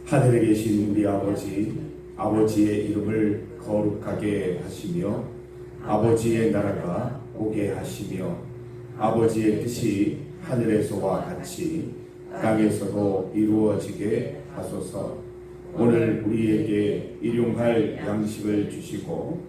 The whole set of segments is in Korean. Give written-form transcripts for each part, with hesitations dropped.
하늘에 계신 우리 아버지, 아버지의 이름을 거룩하게 하시며 아버지의 나라가 오게 하시며 아버지의 뜻이 하늘에서와 같이 땅에서도 이루어지게 하소서. 오늘 우리에게 일용할 양식을 주시고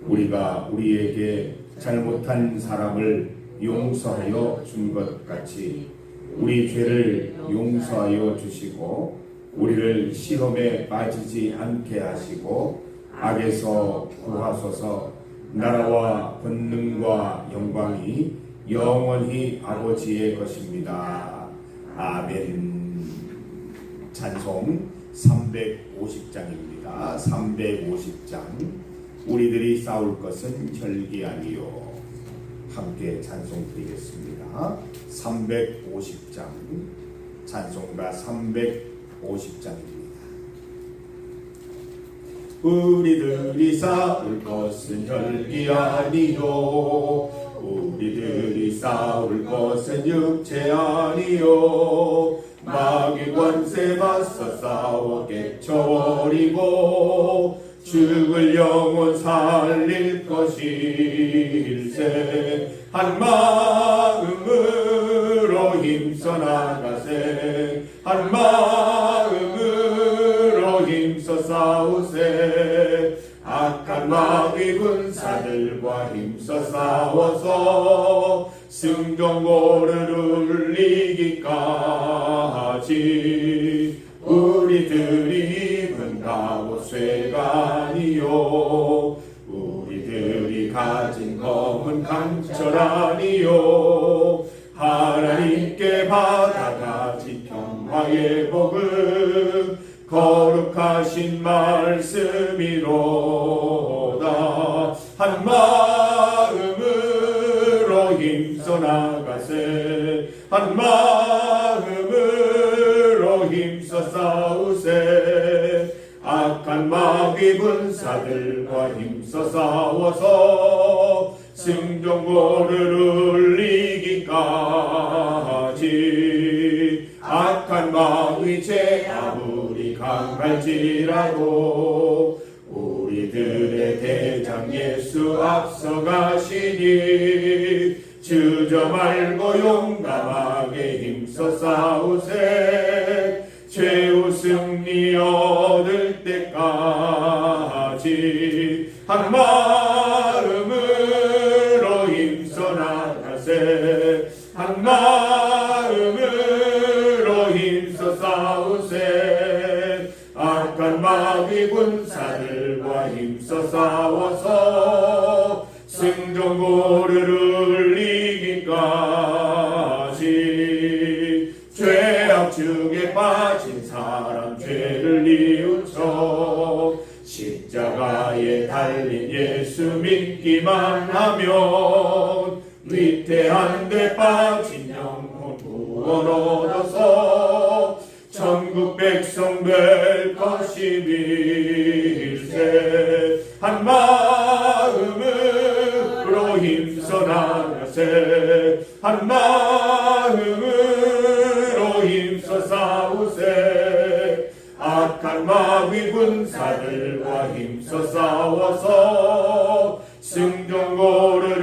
우리가 우리에게 잘못한 사람을 용서하여 준 것 같이 우리 죄를 용서하여 주시고 우리를 시험에 빠지지 않게 하시고 악에서 구하소서. 나라와 권능과 영광이 영원히 아버지의 것입니다. 아멘. 찬송 350장입니다. 350장. 우리들이 싸울 것은 혈기 아니요. 함께 찬송 드리겠습니다. 350장. 찬송가 350장입니다. 우리들이 싸울 것은 혈기 아니요. 우리들이 싸울 것은 육체 아니요. 마귀 권세 맞서 싸워 깨쳐버리고 죽을 영혼 살릴 것일세. 한 마음으로 힘써 나가세. 한 마음으로 힘써 싸우세. 악한 마귀 군사들과 힘써 싸워서 승전고를 울리기까지 우리들이 입은 갑옷 쇠가 아니요. 우리들이 가진 검은 강철 아니요. 하나님께 받아가진 평화의 복음 거룩하신 말씀이로다. 한 마음으로 힘써 나가세. 한 마음으로 힘써 싸우세. 악한 마귀 군사들과 힘써 싸워서 승전고를 울리기까지. 악한 마귀 죄 아무리 강할지라도 우리들의 대장 예수 앞서가시니 주저 말고 용감하게 힘써 싸우세. 최후 승리 얻을 때까지 한 마음으로 힘써 나가세. 한 마음으로 힘써 싸우세. 악한 마귀 군사들과 힘써 싸워서 승전고를 울리기까지. 죄악 중에 빠진 사람 죄를 뉘우쳐 십자가에 달린 예수 믿기만 하면 위태한 데 빠진 영혼 구원 얻어서 천국 백성 될 것임일세. 한 마음으로 힘써 나가세. 한 마음으로 힘써 싸우세. 악한 마귀 군사들과 힘써 싸워서 승전고를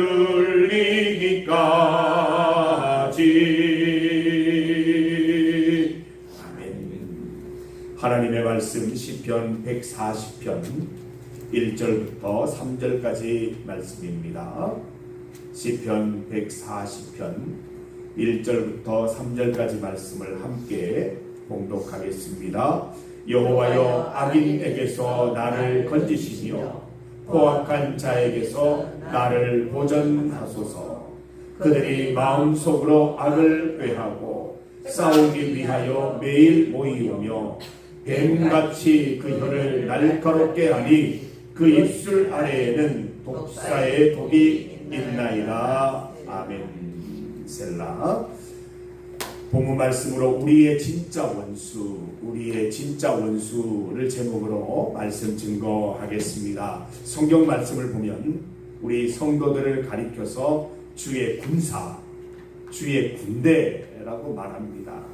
울리기까지. 아멘. 하나님의 말씀 시편 140편 1절부터 3절까지 말씀입니다. 시편 140편 1절부터 3절까지 말씀을 함께 봉독하겠습니다. 여호와여, 악인에게서 나를 건지시며 포악한 자에게서 나를 보전하소서. 그들이 마음속으로 악을 꾀하고 싸우기 위하여 매일 모이오며 뱀같이 그 혀를 날카롭게 하니 그 입술 아래에는 독사의 독이 있나이다. 아멘. 셀라. 본문 말씀으로 우리의 진짜 원수를 제목으로 말씀 증거하겠습니다. 성경 말씀을 보면 우리 성도들을 가리켜서 주의 군사, 주의 군대라고 말합니다.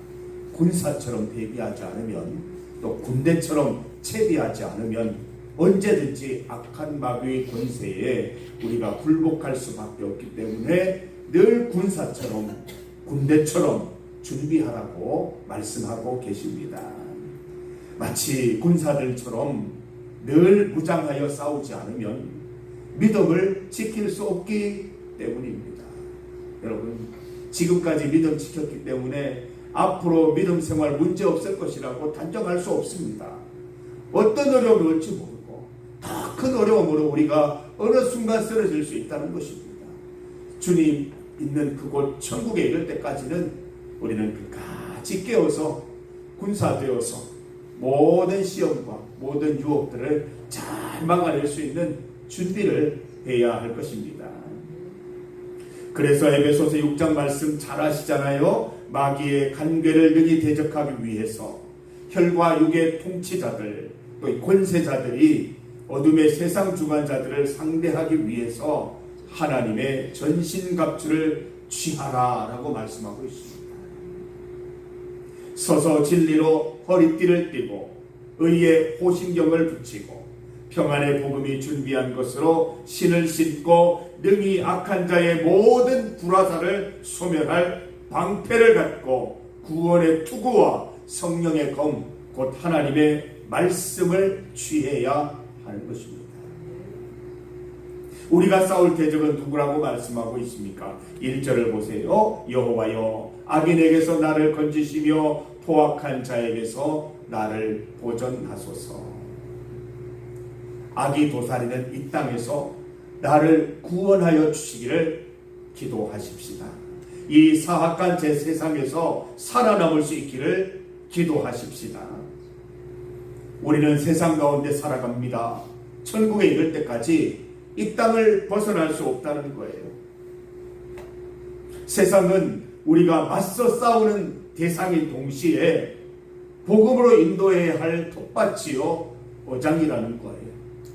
군사처럼 대비하지 않으면 또 군대처럼 채비하지 않으면 언제든지 악한 마귀의 권세에 우리가 굴복할 수밖에 없기 때문에 늘 군사처럼 군대처럼 준비하라고 말씀하고 계십니다. 마치 군사들처럼 늘 무장하여 싸우지 않으면 믿음을 지킬 수 없기 때문입니다. 여러분, 지금까지 믿음 지켰기 때문에 앞으로 믿음 생활 문제 없을 것이라고 단정할 수 없습니다. 어떤 어려움이 올지 모르고 더 큰 어려움으로 우리가 어느 순간 쓰러질 수 있다는 것입니다. 주님 있는 그곳 천국에 이를 때까지는 우리는 끝까지 깨어서 군사되어서 모든 시험과 모든 유혹들을 잘 막아낼 수 있는 준비를 해야 할 것입니다. 그래서 에베소서 6장 말씀 잘 아시잖아요. 마귀의 간궤를 능히 대적하기 위해서 혈과 육의 통치자들 또 권세자들이 어둠의 세상 주관자들을 상대하기 위해서 하나님의 전신갑주를 취하라라고 말씀하고 있습니다. 서서 진리로 허리띠를 띠고 의의 호신경을 붙이고 평안의 복음이 준비한 것으로 신을 신고 능히 악한 자의 모든 불화살을 소멸할 방패를 갖고 구원의 투구와 성령의 검 곧 하나님의 말씀을 취해야 하는 것입니다. 우리가 싸울 대적은 누구라고 말씀하고 있습니까? 1절을 보세요. 여호와여 악인에게서 나를 건지시며 포악한 자에게서 나를 보전하소서. 악이 도사리는 이 땅에서 나를 구원하여 주시기를 기도하십시다. 이 사악한 제 세상에서 살아남을 수 있기를 기도하십시다. 우리는 세상 가운데 살아갑니다. 천국에 이를 때까지 이 땅을 벗어날 수 없다는 거예요. 세상은 우리가 맞서 싸우는 대상인 동시에 복음으로 인도해야 할 텃밭이요 어장이라는 거예요.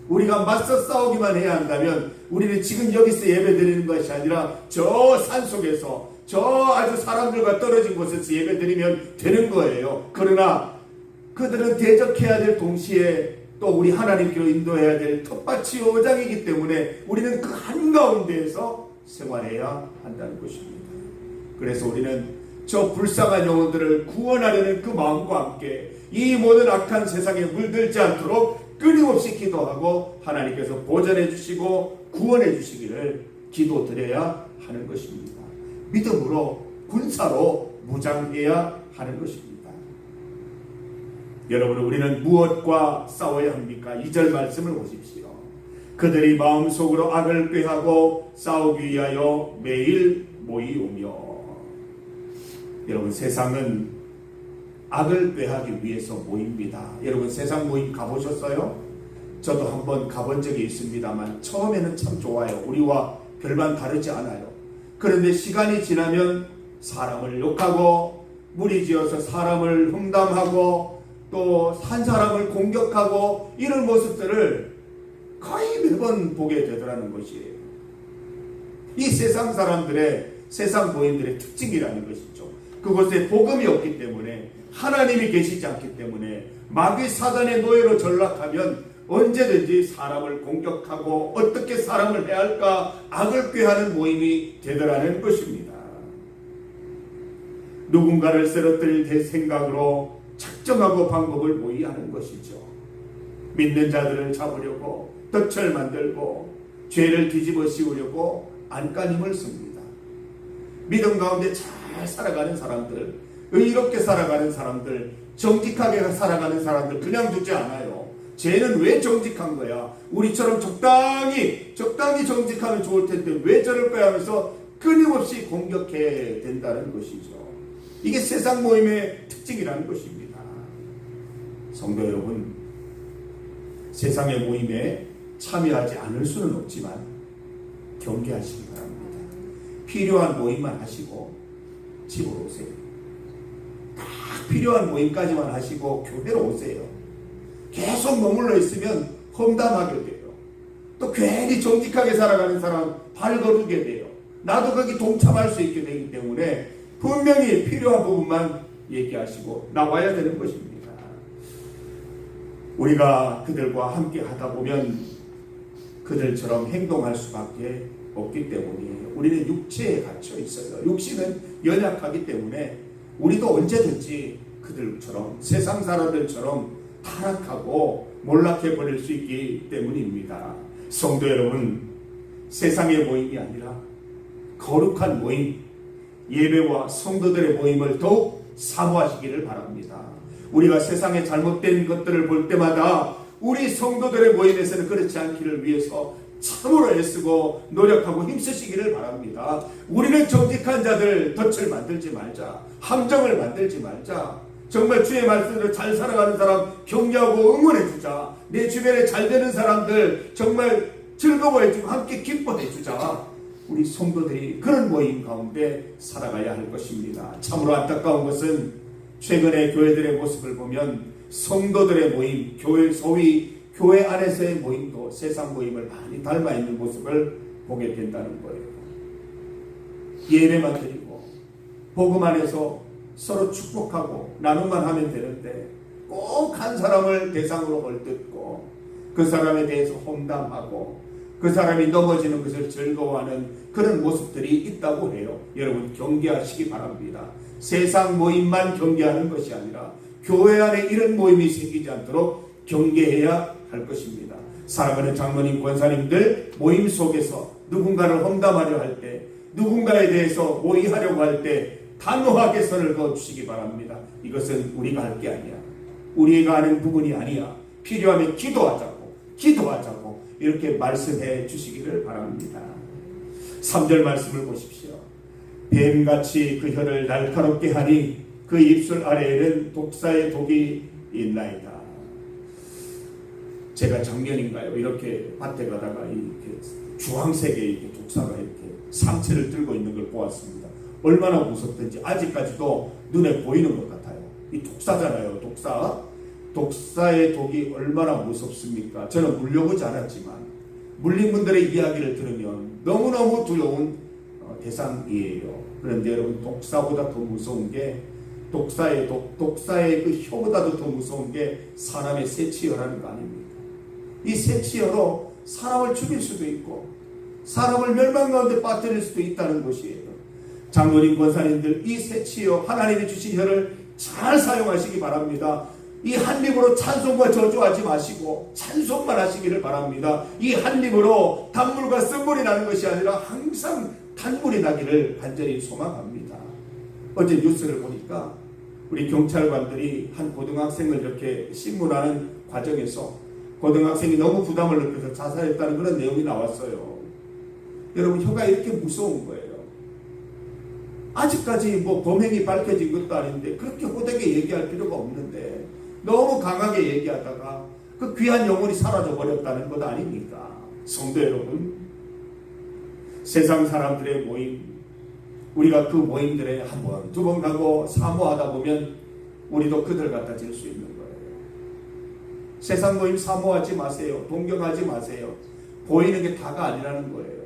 우리가 맞서 싸우기만 해야 한다면 우리는 지금 여기서 예배드리는 것이 아니라 저 산속에서 저 아주 사람들과 떨어진 곳에서 예배드리면 되는 거예요. 그러나 그들은 대적해야 될 동시에 또 우리 하나님께로 인도해야 될 텃밭이 어장이기 때문에 우리는 그 한가운데에서 생활해야 한다는 것입니다. 그래서 우리는 저 불쌍한 영혼들을 구원하려는 그 마음과 함께 이 모든 악한 세상에 물들지 않도록 끊임없이 기도하고 하나님께서 보전해 주시고 구원해 주시기를 기도드려야 하는 것입니다. 믿음으로 군사로 무장해야 하는 것입니다. 여러분, 우리는 무엇과 싸워야 합니까? 2절 말씀을 보십시오. 그들이 마음속으로 악을 꾀하고 싸우기 위하여 매일 모이오며. 여러분, 세상은 악을 꾀하기 위해서 모입니다. 여러분, 세상 모임 가보셨어요? 저도 한번 가본 적이 있습니다만 처음에는 참 좋아요. 우리와 별반 다르지 않아요. 그런데 시간이 지나면 사람을 욕하고 무리지어서 사람을 험담하고 또 한 사람을 공격하고 이런 모습들을 거의 매번 보게 되더라는 것이에요. 이 세상 사람들의 세상 모임들의 특징이라는 것이죠. 그곳에 복음이 없기 때문에 하나님이 계시지 않기 때문에 마귀 사단의 노예로 전락하면 언제든지 사람을 공격하고 어떻게 사람을 해야 할까 악을 꾀하는 모임이 되더라는 것입니다. 누군가를 쓰러뜨릴 생각으로 작정하고 방법을 모의하는 것이죠. 믿는 자들을 잡으려고 덫을 만들고 죄를 뒤집어 씌우려고 안간힘을 씁니다. 믿음 가운데 잘 살아가는 사람들, 의롭게 살아가는 사람들, 정직하게 살아가는 사람들 그냥 두지 않아요. 쟤는 왜 정직한 거야? 우리처럼 적당히 정직하면 좋을 텐데 왜 저럴 거야 하면서 끊임없이 공격해야 된다는 것이죠. 이게 세상 모임의 특징이라는 것입니다. 성도 여러분, 세상의 모임에 참여하지 않을 수는 없지만 경계하시기 바랍니다. 필요한 모임만 하시고 집으로 오세요. 딱 필요한 모임까지만 하시고 교회로 오세요. 계속 머물러 있으면 험담하게 돼요. 또 괜히 정직하게 살아가는 사람 발거두게 돼요. 나도 거기 동참할 수 있게 되기 때문에 분명히 필요한 부분만 얘기하시고 나와야 되는 것입니다. 우리가 그들과 함께 하다 보면 그들처럼 행동할 수밖에 없기 때문이에요. 우리는 육체에 갇혀 있어요. 육신은 연약하기 때문에 우리도 언제든지 그들처럼 세상 사람들처럼 타락하고 몰락해 버릴 수 있기 때문입니다. 성도 여러분, 세상의 모임이 아니라 거룩한 모임, 예배와 성도들의 모임을 더욱 사모하시기를 바랍니다. 우리가 세상의 잘못된 것들을 볼 때마다 우리 성도들의 모임에서는 그렇지 않기를 위해서 참으로 애쓰고 노력하고 힘쓰시기를 바랍니다. 우리는 정직한 자들 덫을 만들지 말자. 함정을 만들지 말자. 정말 주의 말씀대로 잘 살아가는 사람 격려하고 응원해주자. 내 주변에 잘 되는 사람들 정말 즐거워해주고 함께 기뻐해주자. 우리 성도들이 그런 모임 가운데 살아가야 할 것입니다. 참으로 안타까운 것은 최근에 교회들의 모습을 보면 성도들의 모임, 소위 교회 안에서의 모임도 세상 모임을 많이 닮아 있는 모습을 보게 된다는 거예요. 예배만 드리고 복음 안에서 서로 축복하고 나눔만 하면 되는데 꼭 한 사람을 대상으로 걸뜯고 그 사람에 대해서 험담하고 그 사람이 넘어지는 것을 즐거워하는 그런 모습들이 있다고 해요. 여러분 경계하시기 바랍니다. 세상 모임만 경계하는 것이 아니라 교회 안에 이런 모임이 생기지 않도록 경계해야 할 것입니다. 사랑하는 장로님, 권사님들 모임 속에서 누군가를 험담하려 할 때, 누군가에 대해서 모의하려고 할 때 단호하게 선을 그어주시기 바랍니다. 이것은 우리가 할 게 아니야. 우리가 하는 부분이 아니야. 필요하면 기도하자고 이렇게 말씀해 주시기를 바랍니다. 3절 말씀을 보십시오. 뱀같이 그 혀를 날카롭게 하니 그 입술 아래에는 독사의 독이 있나이다. 제가 작년인가요? 이렇게 밭에 가다가 이렇게 주황색의 이렇게 독사가 이렇게 상체를 들고 있는 걸 보았습니다. 얼마나 무섭든지 아직까지도 눈에 보이는 것 같아요. 이 독사잖아요. 독사의 독이 얼마나 무섭습니까? 저는 물려보지 않았지만 물린 분들의 이야기를 들으면 너무너무 두려운 대상이에요. 그런데 여러분 독사보다 더 무서운 게 독사의 그 혀보다도 더 무서운 게 사람의 새치여라는 거 아닙니까? 이 새치여로 사람을 죽일 수도 있고 사람을 멸망 가운데 빠뜨릴 수도 있다는 것이에요. 장로님, 권사님들 이 새치여 하나님이 주신 혀를 잘 사용하시기 바랍니다. 이 한 입으로 찬송과 저주하지 마시고 찬송만 하시기를 바랍니다. 이 한 입으로 단물과 쓴물이 나는 것이 아니라 항상 단물이 나기를 간절히 소망합니다. 어제 뉴스를 보니까 우리 경찰관들이 한 고등학생을 이렇게 신문하는 과정에서 고등학생이 너무 부담을 느껴서 자살했다는 그런 내용이 나왔어요. 여러분 혀가 이렇게 무서운 거예요. 아직까지 범행이 밝혀진 것도 아닌데 그렇게 호되게 얘기할 필요가 없는데 너무 강하게 얘기하다가 그 귀한 영혼이 사라져 버렸다는 것 아닙니까? 성도 여러분, 세상 사람들의 모임, 우리가 그 모임들에 한 번, 두 번 가고 사모하다 보면 우리도 그들 같아질 수 있는 거예요. 세상 모임 사모하지 마세요. 동경하지 마세요. 보이는 게 다가 아니라는 거예요.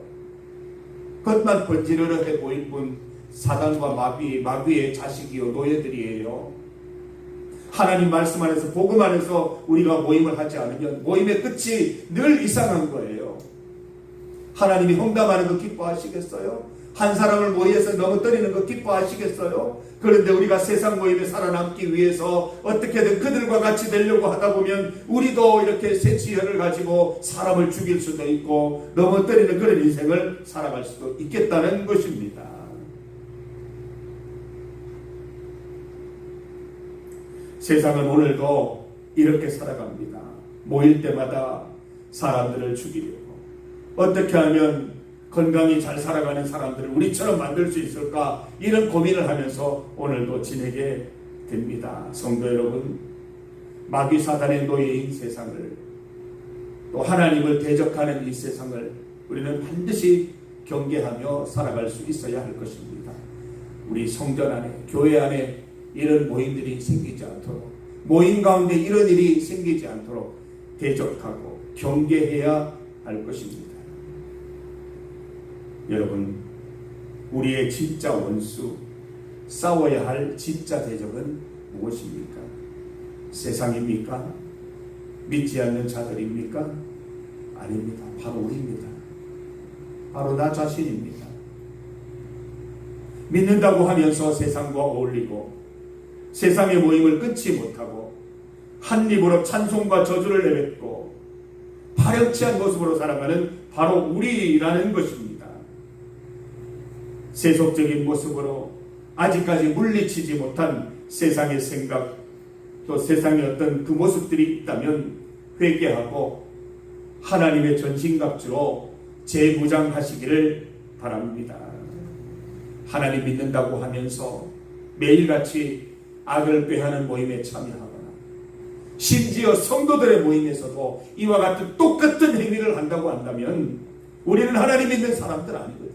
겉만 번지르르해 보일 뿐 사단과 마귀의 자식이요 노예들이에요. 하나님 말씀 안에서 복음 안에서 우리가 모임을 하지 않으면 모임의 끝이 늘 이상한 거예요. 하나님이 험담하는 거 기뻐하시겠어요? 한 사람을 모의해서 넘어뜨리는 거 기뻐하시겠어요? 그런데 우리가 세상 모임에 살아남기 위해서 어떻게든 그들과 같이 되려고 하다 보면 우리도 이렇게 새치혈을 가지고 사람을 죽일 수도 있고 넘어뜨리는 그런 인생을 살아갈 수도 있겠다는 것입니다. 세상은 오늘도 이렇게 살아갑니다. 모일 때마다 사람들을 죽이려고 어떻게 하면 건강히 잘 살아가는 사람들을 우리처럼 만들 수 있을까 이런 고민을 하면서 오늘도 지내게 됩니다. 성도 여러분, 마귀 사단의 노예인 세상을 또 하나님을 대적하는 이 세상을 우리는 반드시 경계하며 살아갈 수 있어야 할 것입니다. 우리 성전 안에 교회 안에 이런 모임들이 생기지 않도록 모임 가운데 이런 일이 생기지 않도록 대적하고 경계해야 할 것입니다. 여러분, 우리의 진짜 원수, 싸워야 할 진짜 대적은 무엇입니까? 세상입니까? 믿지 않는 자들입니까? 아닙니다. 바로 우리입니다. 바로 나 자신입니다. 믿는다고 하면서 세상과 어울리고 세상의 모임을 끊지 못하고 한 입으로 찬송과 저주를 내뱉고 파렴치한 모습으로 살아가는 바로 우리라는 것입니다. 세속적인 모습으로 아직까지 물리치지 못한 세상의 생각, 또 세상의 어떤 그 모습들이 있다면 회개하고 하나님의 전신갑주로 재무장하시기를 바랍니다. 하나님 믿는다고 하면서 매일같이 악을 꾀하는 모임에 참여하거나 심지어 성도들의 모임에서도 이와 같은 똑같은 행위를 한다고 한다면 우리는 하나님 믿는 사람들 아니거든요.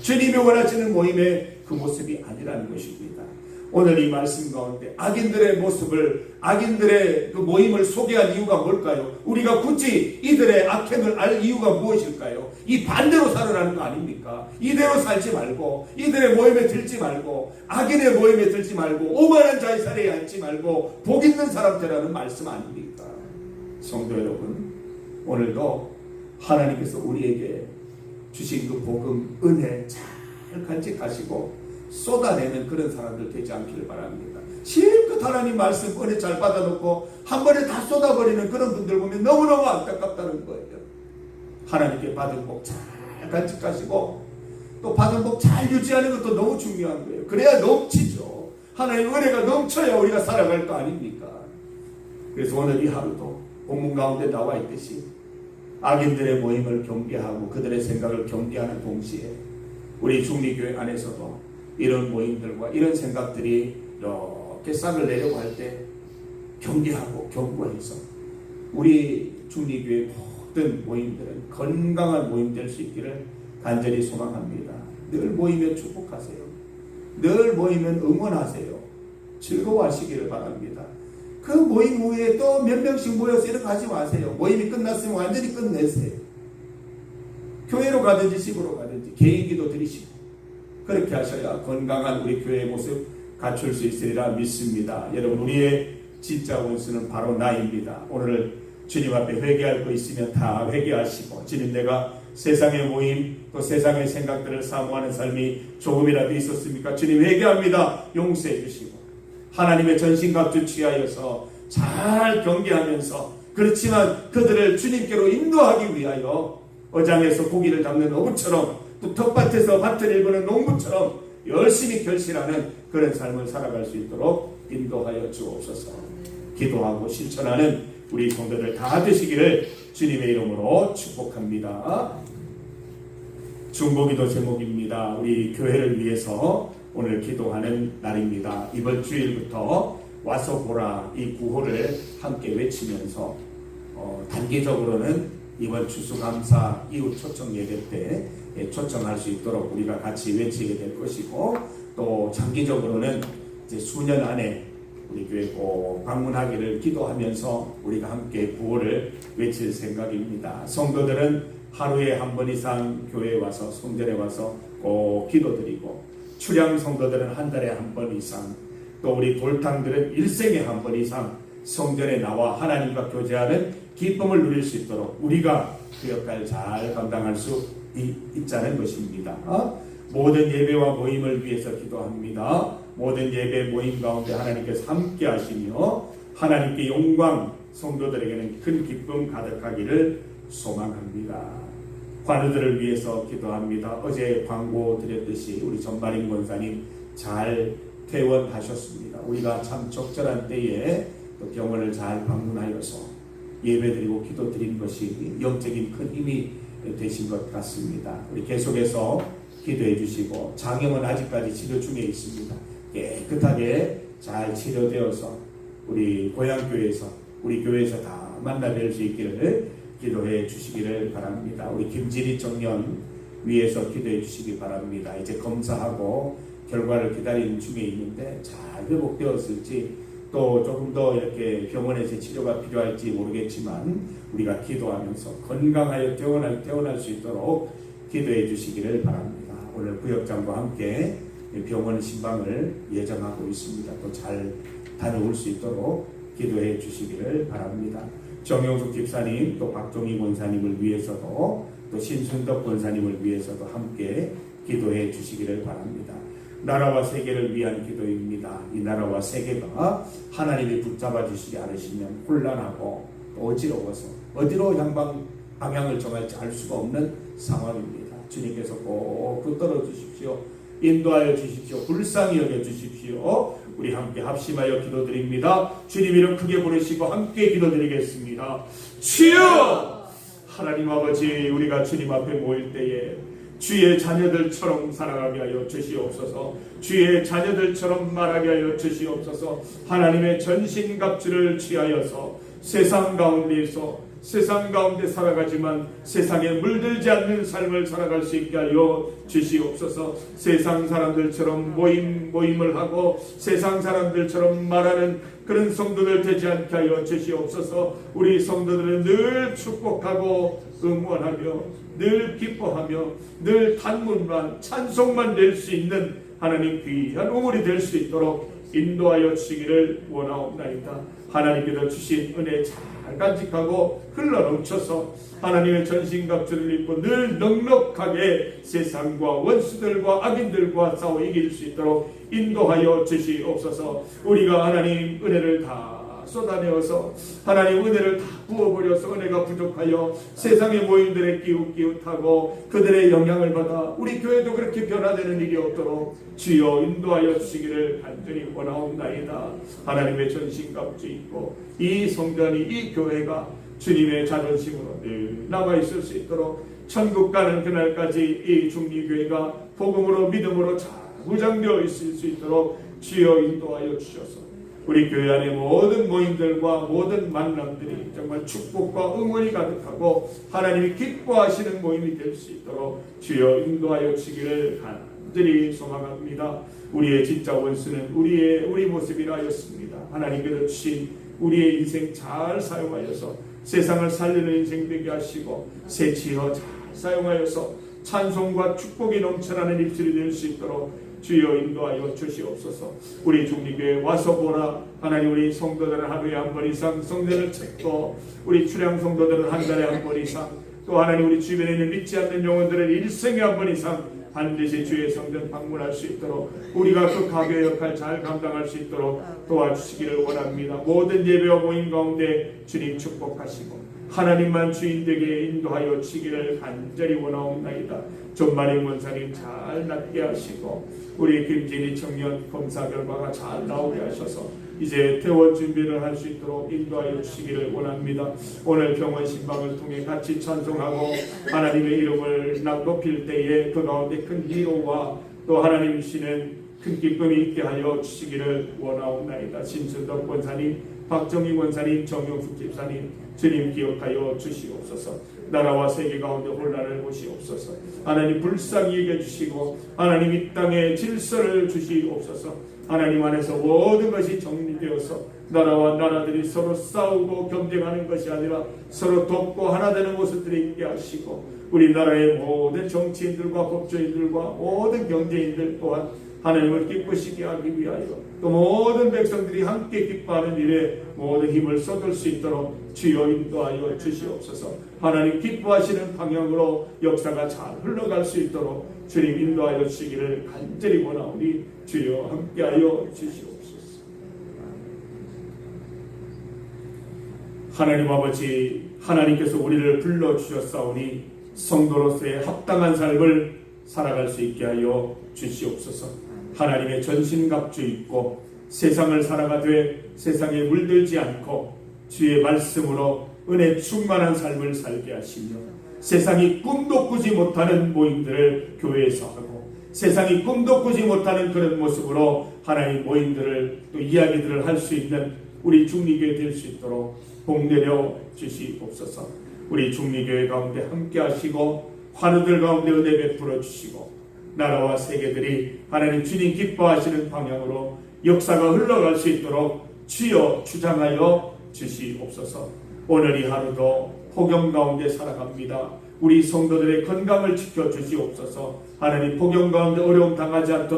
주님이 원하시는 모임의 그 모습이 아니라는 것입니다. 오늘 이 말씀 가운데 악인들의 모습을, 악인들의 그 모임을 소개한 이유가 뭘까요? 우리가 굳이 이들의 악행을 알 이유가 무엇일까요? 이 반대로 살으라는 거 아닙니까? 이대로 살지 말고, 이들의 모임에 들지 말고, 악인의 모임에 들지 말고, 오만한 자의 자리에 앉지 말고 복 있는 사람 되라는 말씀 아닙니까? 성도 여러분, 오늘도 하나님께서 우리에게 주신 그 복음, 은혜 잘 간직하시고 쏟아내는 그런 사람들 되지 않기를 바랍니다. 실컷 하나님 말씀 은혜 잘 받아놓고 한 번에 다 쏟아버리는 그런 분들 보면 너무너무 안타깝다는 거예요. 하나님께 받은 복 잘 간직하시고 또 받은 복 잘 유지하는 것도 너무 중요한 거예요. 그래야 넘치죠. 하나님 은혜가 넘쳐야 우리가 살아갈 거 아닙니까? 그래서 오늘 이 하루도 본문 가운데 나와 있듯이 악인들의 모임을 경계하고 그들의 생각을 경계하는 동시에 우리 중리교회 안에서도 이런 모임들과 이런 생각들이 이렇게 싹을 내려고 할 때 경계하고 경고해서 우리 중리교회 모든 모임들은 건강한 모임 될 수 있기를 간절히 소망합니다. 늘 모이면 축복하세요. 늘 모이면 응원하세요. 즐거워하시기를 바랍니다. 그 모임 후에 또 몇 명씩 모여서 이렇게 하지 마세요. 모임이 끝났으면 완전히 끝내세요. 교회로 가든지 집으로 가든지 개인 기도 드리시고 그렇게 하셔야 건강한 우리 교회의 모습 갖출 수 있으리라 믿습니다. 여러분, 우리의 진짜 원수는 바로 나입니다. 오늘 주님 앞에 회개할 거 있으면 다 회개하시고, 주님, 내가 세상의 모임 또 세상의 생각들을 사모하는 삶이 조금이라도 있었습니까? 주님, 회개합니다. 용서해 주시고 하나님의 전신갑주 취하여서 잘 경계하면서, 그렇지만 그들을 주님께로 인도하기 위하여 어장에서 고기를 잡는 어부처럼 또 텃밭에서 밭을 일구는 농부처럼 열심히 결실하는 그런 삶을 살아갈 수 있도록 인도하여 주옵소서. 기도하고 실천하는 우리 성도들 다 되시기를 주님의 이름으로 축복합니다. 중보기도 제목입니다. 우리 교회를 위해서 오늘 기도하는 날입니다. 이번 주일부터 와서 보라 이 구호를 함께 외치면서 단기적으로는 이번 추수감사 이후 초청 예배 때 초청할 수 있도록 우리가 같이 외치게 될 것이고, 또 장기적으로는 이제 수년 안에 우리 교회 꼭 방문하기를 기도하면서 우리가 함께 구호를 외칠 생각입니다. 성도들은 하루에 한 번 이상 교회에 와서 성전에 와서 꼭 기도드리고, 출향 성도들은 한 달에 한 번 이상, 또 우리 돌탕들은 일생에 한 번 이상 성전에 나와 하나님과 교제하는 기쁨을 누릴 수 있도록 우리가 그 역할을 잘 감당할 수 있자는 것입니다. 모든 예배와 모임을 위해서 기도합니다. 모든 예배 모임 가운데 하나님께서 함께 하시며 하나님께 영광, 성도들에게는 큰 기쁨 가득하기를 소망합니다. 관우들을 위해서 기도합니다. 어제 광고 드렸듯이 우리 전마린 권사님 잘 퇴원하셨습니다. 우리가 참 적절한 때에 또 병원을 잘 방문하여서 예배드리고 기도드린 것이 영적인 큰 힘이 되신 것 같습니다. 우리 계속해서 기도해 주시고, 장염은 아직까지 치료 중에 있습니다. 깨끗하게 잘 치료되어서 우리 고향교회에서, 우리 교회에서 다 만나뵐 수 있기를 기도해 주시기를 바랍니다. 우리 김진희 청년 위해서 기도해 주시기 바랍니다. 이제 검사하고 결과를 기다리는 중에 있는데 잘 회복되었을지, 또 조금 더 이렇게 병원에서 치료가 필요할지 모르겠지만 우리가 기도하면서 건강하여 퇴원할 수 있도록 기도해 주시기를 바랍니다. 오늘 구역장과 함께 병원 신방을 예정하고 있습니다. 또 잘 다녀올 수 있도록 기도해 주시기를 바랍니다. 정용숙 집사님, 또 박종희 권사님을 위해서도, 또 신순덕 권사님을 위해서도 함께 기도해 주시기를 바랍니다. 나라와 세계를 위한 기도입니다. 이 나라와 세계가 하나님이 붙잡아 주시지 않으시면 혼란하고 어지러워서 어디로 방향을 정할지 알 수가 없는 상황입니다. 주님께서 꼭 붙들어 주십시오. 인도하여 주십시오. 불쌍히 여겨 주십시오. 우리 함께 합심하여 기도드립니다. 주님 이름 크게 부르시고 함께 기도드리겠습니다. 주여! 하나님 아버지, 우리가 주님 앞에 모일 때에 주의 자녀들처럼 살아가게 하여 주시옵소서. 주의 자녀들처럼 말하게 하여 주시옵소서. 하나님의 전신갑주를 취하여서 세상 가운데 살아가지만 세상에 물들지 않는 삶을 살아갈 수 있게 하여 주시옵소서. 세상 사람들처럼 모임을 하고 세상 사람들처럼 말하는 그런 성도들 되지 않게 하여 주시옵소서. 우리 성도들은 늘 축복하고 응원하며 늘 기뻐하며 늘 단문만 찬송만 낼 수 있는 하나님 귀한 우물이 될 수 있도록 인도하여 주시기를 원하옵나이다. 하나님께서 주신 은혜 잘 간직하고 흘러넘쳐서 하나님의 전신갑주를 입고 늘 넉넉하게 세상과 원수들과 악인들과 싸워 이길 수 있도록 인도하여 주시옵소서. 우리가 하나님 은혜를 다 쏟아내어서 하나님 은혜를 다 부어버려서 은혜가 부족하여 세상의 모임들의 기웃기웃하고 그들의 영향을 받아 우리 교회도 그렇게 변화되는 일이 없도록 주여 인도하여 주시기를 간절히 원하옵나이다. 하나님의 전신갑주 있고 이 성전이 이 교회가 주님의 자존심으로 늘 남아있을 수 있도록 천국 가는 그날까지 이 중리교회가 복음으로 믿음으로 잘 무장되어 있을 수 있도록 주여 인도하여 주셔서 우리 교회 안의 모든 모임들과 모든 만남들이 정말 축복과 응원이 가득하고 하나님이 기뻐하시는 모임이 될 수 있도록 주여 인도하여 주시기를 간절히 소망합니다. 우리의 진짜 원수는 우리 모습이라 하였습니다. 하나님께서 주신 우리의 인생 잘 사용하여서 세상을 살리는 인생 되게 하시고 새치어 잘 사용하여서 찬송과 축복이 넘쳐나는 입술이 될 수 있도록 주여 인도하여 주시옵소서. 우리 중리교회 와서 보라. 하나님 우리 성도들은 하루에 한 번 이상 성전을 찾고 우리 출향 성도들은 한 달에 한 번 이상 또 하나님 우리 주변에 있는 믿지 않는 영혼들은 일생에 한 번 이상 반드시 주의 성전 방문할 수 있도록 우리가 그 가교의 역할 잘 감당할 수 있도록 도와주시기를 원합니다. 모든 예배와 모임 가운데 주님 축복하시고 하나님만 주인 되게 인도하여 주시기를 간절히 원하옵나이다. 존마린 원사님 잘 낫게 하시고 우리 김진희 청년 검사 결과가 잘 나오게 하셔서 이제 퇴원 준비를 할 수 있도록 인도하여 주시기를 원합니다. 오늘 병원 신방을 통해 같이 찬송하고 하나님의 이름을 높일 때에 그 가운데 큰 위로와 또 하나님이시는 큰 기쁨이 있게 하여 주시기를 원하옵나이다. 신순덕 권사님, 박정희 권사님, 정용숙 집사님 주님 기억하여 주시옵소서. 나라와 세계 가운데 혼란을 보시옵소서. 하나님 불쌍히 여겨주시고 하나님 이 땅에 질서를 주시옵소서. 하나님 안에서 모든 것이 정리되어서 나라와 나라들이 서로 싸우고 경쟁하는 것이 아니라 서로 돕고 하나 되는 모습들이 있게 하시고 우리나라의 모든 정치인들과 법조인들과 모든 경제인들 또한 하나님을 기쁘시게 하기 위하여 또 모든 백성들이 함께 기뻐하는 일에 모든 힘을 쏟을 수 있도록 주여 인도하여 주시옵소서. 하나님 기뻐하시는 방향으로 역사가 잘 흘러갈 수 있도록 주님 인도하여 주시기를 간절히 원하오니 주여 함께하여 주시옵소서. 하나님 아버지, 하나님께서 우리를 불러주셨사오니 성도로서의 합당한 삶을 살아갈 수 있게 하여 주시옵소서. 하나님의 전신갑주 입고 세상을 살아가되 세상에 물들지 않고 주의 말씀으로 은혜 충만한 삶을 살게 하시며 세상이 꿈도 꾸지 못하는 모임들을 교회에서 하고 세상이 꿈도 꾸지 못하는 그런 모습으로 하나님 모임들을 또 이야기들을 할 수 있는 우리 중리교회 될 수 있도록 복내려 주시옵소서. 우리 중리교회 가운데 함께 하시고 환우들 가운데 은혜 베풀어 주시고 나라와 세계들이 하나님 주님 기뻐하시는 방향으로 역사가 흘러갈 수 있도록 주여 주장하여 주시옵소서. 오늘 이 하루도 폭염 가운데 살아갑니다. 우리 성도들의 건강을 지켜주시옵소서. 하나님 폭염 가운데 어려움 당하지 않도록